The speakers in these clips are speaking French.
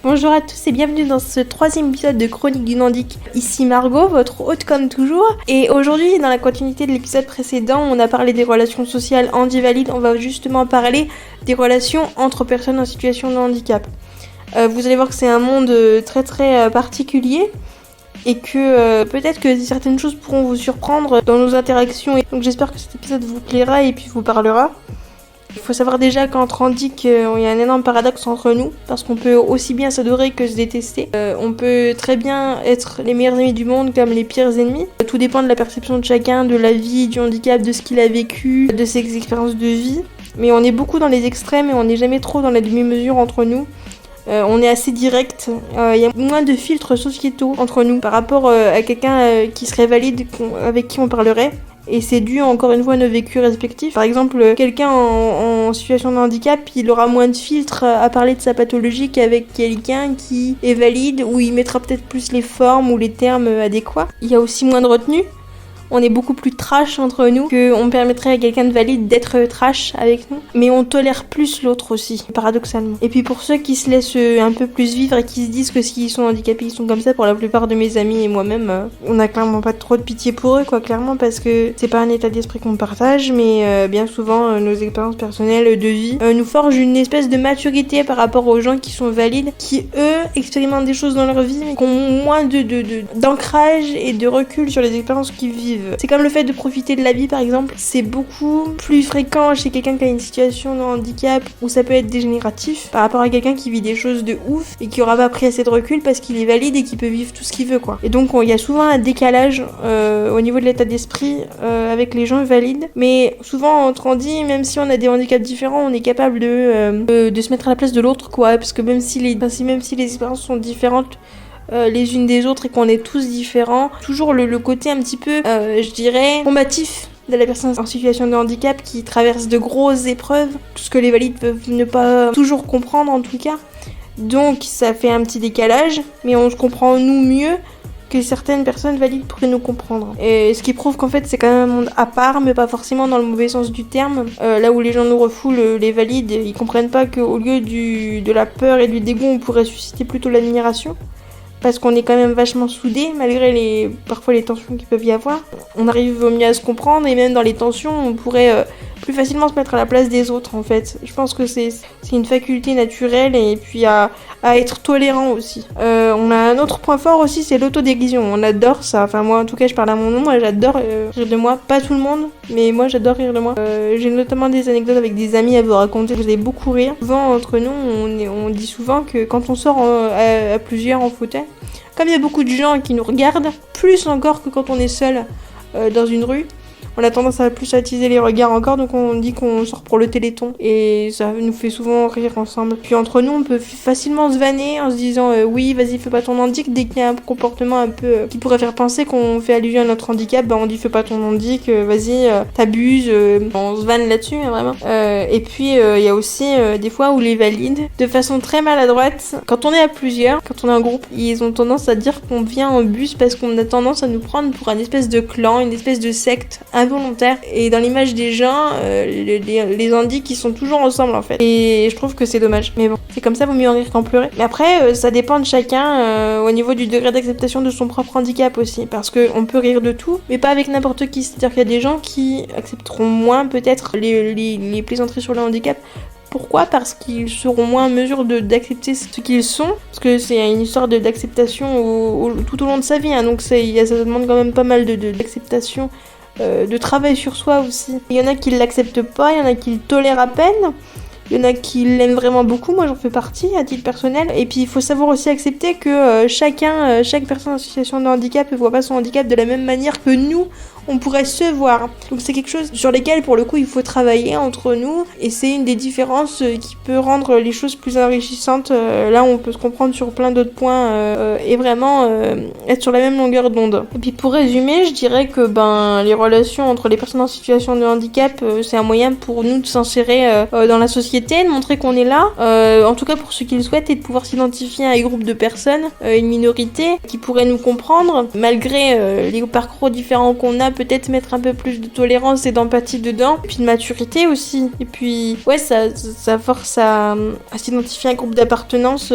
Bonjour à tous et bienvenue dans ce 3e épisode de Chronique du Nandic. Ici Margot, votre hôte comme toujours. Et aujourd'hui, dans la continuité de l'épisode précédent, on a parlé des relations sociales handi-valides. On va justement parler des relations entre personnes en situation de handicap. Vous allez voir que c'est un monde très très particulier et que peut-être que certaines choses pourront vous surprendre dans nos interactions. Donc j'espère que cet épisode vous plaira et puis vous parlera. Il faut savoir déjà qu'entre handic, il y a un énorme paradoxe entre nous, parce qu'on peut aussi bien s'adorer que se détester. On peut très bien être les meilleurs amis du monde comme les pires ennemis. Tout dépend de la perception de chacun, de la vie, du handicap, de ce qu'il a vécu, de ses expériences de vie. Mais on est beaucoup dans les extrêmes et on n'est jamais trop dans la demi-mesure entre nous. On est assez direct, il y a moins de filtres sociétaux entre nous par rapport à quelqu'un qui serait valide, avec qui on parlerait. Et c'est dû encore une fois à nos vécus respectifs. Par exemple, quelqu'un en situation de handicap, il aura moins de filtres à parler de sa pathologie qu'avec quelqu'un qui est valide, où il mettra peut-être plus les formes ou les termes adéquats. Il y a aussi moins de retenue. On est beaucoup plus trash entre nous qu'on permettrait à quelqu'un de valide d'être trash avec nous. Mais on tolère plus l'autre aussi, paradoxalement. Et puis pour ceux qui se laissent un peu plus vivre et qui se disent que s'ils sont handicapés, ils sont comme ça, pour la plupart de mes amis et moi-même, on a clairement pas trop de pitié pour eux, quoi, clairement, parce que c'est pas un état d'esprit qu'on partage, mais bien souvent, nos expériences personnelles de vie nous forgent une espèce de maturité par rapport aux gens qui sont valides, qui eux expérimentent des choses dans leur vie, mais qui ont moins d'ancrage et de recul sur les expériences qu'ils vivent. C'est comme le fait de profiter de la vie, par exemple. C'est beaucoup plus fréquent chez quelqu'un qui a une situation de handicap où ça peut être dégénératif par rapport à quelqu'un qui vit des choses de ouf et qui aura pas pris assez de recul parce qu'il est valide et qu'il peut vivre tout ce qu'il veut, quoi. Et donc il y a souvent un décalage au niveau de l'état d'esprit avec les gens valides, mais souvent entre handi, même si on a des handicaps différents, on est capable de se mettre à la place de l'autre, quoi, parce que même si les expériences sont différentes les unes des autres et qu'on est tous différents, toujours le côté un petit peu, je dirais, combatif de la personne en situation de handicap qui traverse de grosses épreuves, tout ce que les valides peuvent ne pas toujours comprendre en tout cas. Donc ça fait un petit décalage, mais on se comprend nous mieux que certaines personnes valides pourraient nous comprendre. Et ce qui prouve qu'en fait c'est quand même un monde à part, mais pas forcément dans le mauvais sens du terme. Là où les gens nous refoulent, les valides, ils comprennent pas qu'au lieu de la peur et du dégoût, on pourrait susciter plutôt l'admiration. Parce qu'on est quand même vachement soudés, malgré parfois les tensions qu'il peut y avoir. On arrive au mieux à se comprendre, et même dans les tensions, on pourrait plus facilement se mettre à la place des autres, en fait. Je pense que c'est une faculté naturelle, et puis à être tolérant aussi. On a un autre point fort aussi, c'est l'autodérision. On adore ça. Enfin, moi, en tout cas, je parle à mon nom, moi, j'adore rire de moi. Pas tout le monde, mais moi, j'adore rire de moi. J'ai notamment des anecdotes avec des amis à vous raconter. Vous allez beaucoup rire. Souvent, entre nous, on dit souvent que quand on sort à plusieurs en fauteuil, comme il y a beaucoup de gens qui nous regardent, plus encore que quand on est seul dans une rue, on a tendance à plus attiser les regards encore, donc on dit qu'on sort pour le téléthon. Et ça nous fait souvent rire ensemble. Puis entre nous, on peut facilement se vanner en se disant oui, vas-y, fais pas ton handicap. Dès qu'il y a un comportement un peu qui pourrait faire penser qu'on fait allusion à notre handicap, on dit fais pas ton handicap, vas-y, t'abuses. On se vanne là-dessus, hein, vraiment. Et puis, il y a aussi des fois où les valides, de façon très maladroite, quand on est à plusieurs, quand on est en groupe, ils ont tendance à dire qu'on vient en bus parce qu'on a tendance à nous prendre pour une espèce de clan, une espèce de secte involontaire, et dans l'image des gens, les handis qui sont toujours ensemble en fait. Et je trouve que c'est dommage. Mais bon, c'est comme ça, vaut mieux en rire qu'en pleurer. Mais après, ça dépend de chacun au niveau du degré d'acceptation de son propre handicap aussi, parce qu'on peut rire de tout, mais pas avec n'importe qui. C'est-à-dire qu'il y a des gens qui accepteront moins peut-être les plaisanteries sur le handicap. Pourquoi ? Parce qu'ils seront moins en mesure d'accepter ce qu'ils sont, parce que c'est une histoire d'acceptation tout au long de sa vie, hein, donc ça demande quand même pas mal d'acceptation. De travail sur soi aussi. Il y en a qui l'acceptent pas, il y en a qui le tolèrent à peine, il y en a qui l'aiment vraiment beaucoup, moi j'en fais partie à titre personnel. Et puis il faut savoir aussi accepter que chaque personne en situation de handicap ne voit pas son handicap de la même manière que nous on pourrait se voir. Donc c'est quelque chose sur lesquels pour le coup il faut travailler entre nous, et c'est une des différences qui peut rendre les choses plus enrichissantes. Là on peut se comprendre sur plein d'autres points et vraiment être sur la même longueur d'onde. Et puis pour résumer, je dirais que les relations entre les personnes en situation de handicap, c'est un moyen pour nous de s'insérer dans la société, de montrer qu'on est là, en tout cas pour ceux qui le souhaitent, et de pouvoir s'identifier à un groupe de personnes, une minorité qui pourrait nous comprendre malgré les parcours différents qu'on a, peut-être mettre un peu plus de tolérance et d'empathie dedans, et puis de maturité aussi. Et puis ouais, ça force à s'identifier à un groupe d'appartenance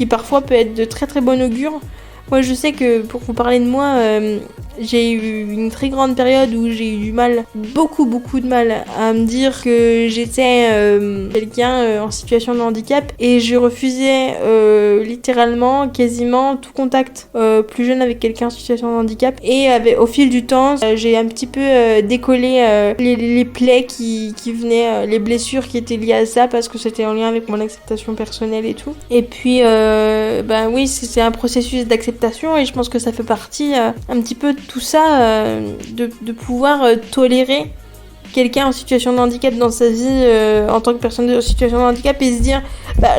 qui parfois peut être de très très bon augure. Moi, je sais que, pour vous parler de moi, j'ai eu une très grande période où j'ai eu du mal, beaucoup de mal à me dire que j'étais quelqu'un en situation de handicap, et je refusais littéralement, quasiment tout contact plus jeune avec quelqu'un en situation de handicap. Et au fil du temps, j'ai un petit peu décollé les plaies qui venaient, les blessures qui étaient liées à ça, parce que c'était en lien avec mon acceptation personnelle et tout. Et puis, oui, c'est un processus d'acceptation, et je pense que ça fait partie un petit peu de tout ça, de pouvoir tolérer quelqu'un en situation de handicap dans sa vie en tant que personne en situation de handicap, et se dire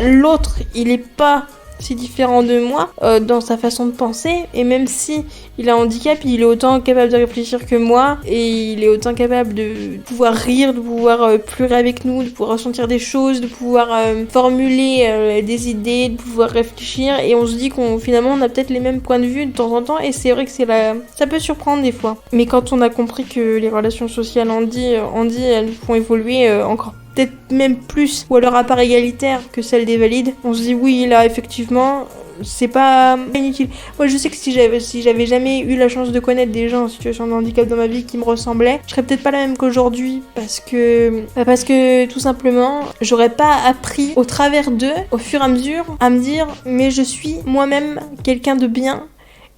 l'autre il est pas si différent de moi dans sa façon de penser, et même si il a un handicap, il est autant capable de réfléchir que moi, et il est autant capable de pouvoir rire, de pouvoir pleurer avec nous, de pouvoir ressentir des choses, de pouvoir formuler des idées, de pouvoir réfléchir, et on se dit qu'on finalement on a peut-être les mêmes points de vue de temps en temps, et c'est vrai que ça peut surprendre des fois. Mais quand on a compris que les relations sociales handi elles nous font évoluer encore peut-être même plus, ou alors à part égalitaire que celle des valides, on se dit oui, là effectivement c'est pas inutile. Moi je sais que si j'avais jamais eu la chance de connaître des gens en situation de handicap dans ma vie qui me ressemblaient, je serais peut-être pas la même qu'aujourd'hui, parce que tout simplement j'aurais pas appris au travers d'eux, au fur et à mesure, à me dire mais je suis moi-même quelqu'un de bien.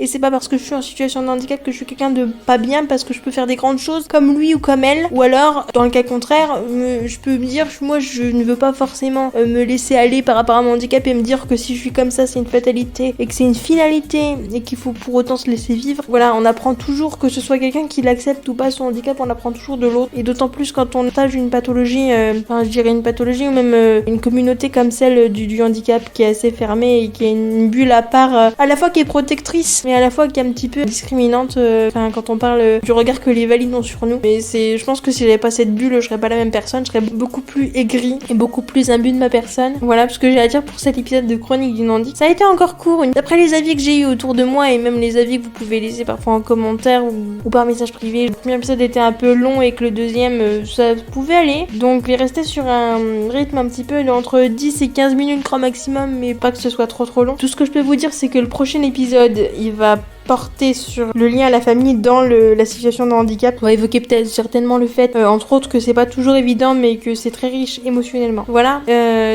Et c'est pas parce que je suis en situation de handicap que je suis quelqu'un de pas bien, parce que je peux faire des grandes choses comme lui ou comme elle. Ou alors, dans le cas contraire, je peux me dire, moi je ne veux pas forcément me laisser aller par rapport à mon handicap et me dire que si je suis comme ça c'est une fatalité et que c'est une finalité et qu'il faut pour autant se laisser vivre. Voilà, on apprend toujours, que ce soit quelqu'un qui l'accepte ou pas son handicap, on apprend toujours de l'autre. Et d'autant plus quand on partage une pathologie, je dirais une pathologie ou même une communauté comme celle du handicap, qui est assez fermée et qui est une bulle à part, à la fois qui est protectrice mais à la fois qui est un petit peu discriminante quand on parle du regard que les valides ont sur nous. Mais je pense que si j'avais pas cette bulle, je serais pas la même personne, je serais beaucoup plus aigrie et beaucoup plus imbue de ma personne. Voilà ce que j'ai à dire pour cet épisode de Chronique d'une Handi. Ça a été encore court, d'après les avis que j'ai eu autour de moi et même les avis que vous pouvez laisser parfois en commentaire ou par message privé. Le premier épisode était un peu long et que le deuxième ça pouvait aller, donc il restait sur un rythme un petit peu entre 10 et 15 minutes grand maximum, mais pas que ce soit trop long. Tout ce que je peux vous dire, c'est que le prochain épisode il va porter sur le lien à la famille dans la situation de handicap. On va évoquer peut-être certainement le fait, entre autres, que c'est pas toujours évident, mais que c'est très riche émotionnellement. Voilà,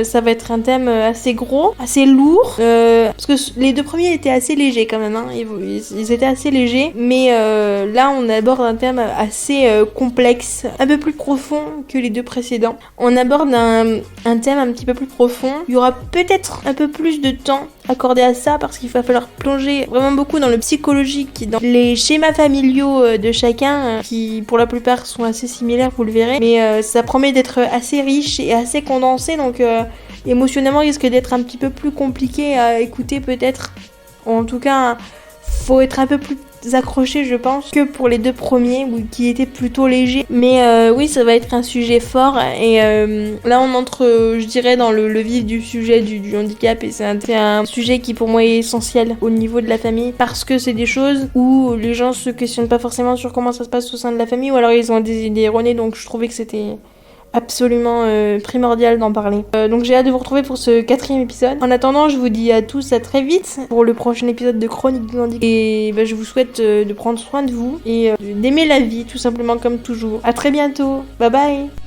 ça va être un thème assez gros, assez lourd, parce que les deux premiers étaient assez légers quand même, ils étaient assez légers, mais là on aborde un thème assez complexe, un peu plus profond que les deux précédents. On aborde un thème un petit peu plus profond. Il y aura peut-être un peu plus de temps accordé à ça, parce qu'il va falloir plonger vraiment beaucoup dans le psychologique, dans les schémas familiaux de chacun, qui pour la plupart sont assez similaires, vous le verrez, mais ça promet d'être assez riche et assez condensé, donc émotionnellement risque d'être un petit peu plus compliqué à écouter peut-être. En tout cas, faut être un peu plus accroché, je pense, que pour les deux premiers qui étaient plutôt légers. Mais oui, ça va être un sujet fort, et là on entre, je dirais, dans le vif du sujet du handicap, et c'est un sujet qui pour moi est essentiel au niveau de la famille, parce que c'est des choses où les gens se questionnent pas forcément sur comment ça se passe au sein de la famille, ou alors ils ont des idées erronées, donc je trouvais que c'était absolument primordial d'en parler. Donc j'ai hâte de vous retrouver pour ce 4e épisode. En attendant, je vous dis à tous à très vite pour le prochain épisode de Chronique du Handicap. Et je vous souhaite de prendre soin de vous et d'aimer la vie, tout simplement, comme toujours. À très bientôt. Bye bye.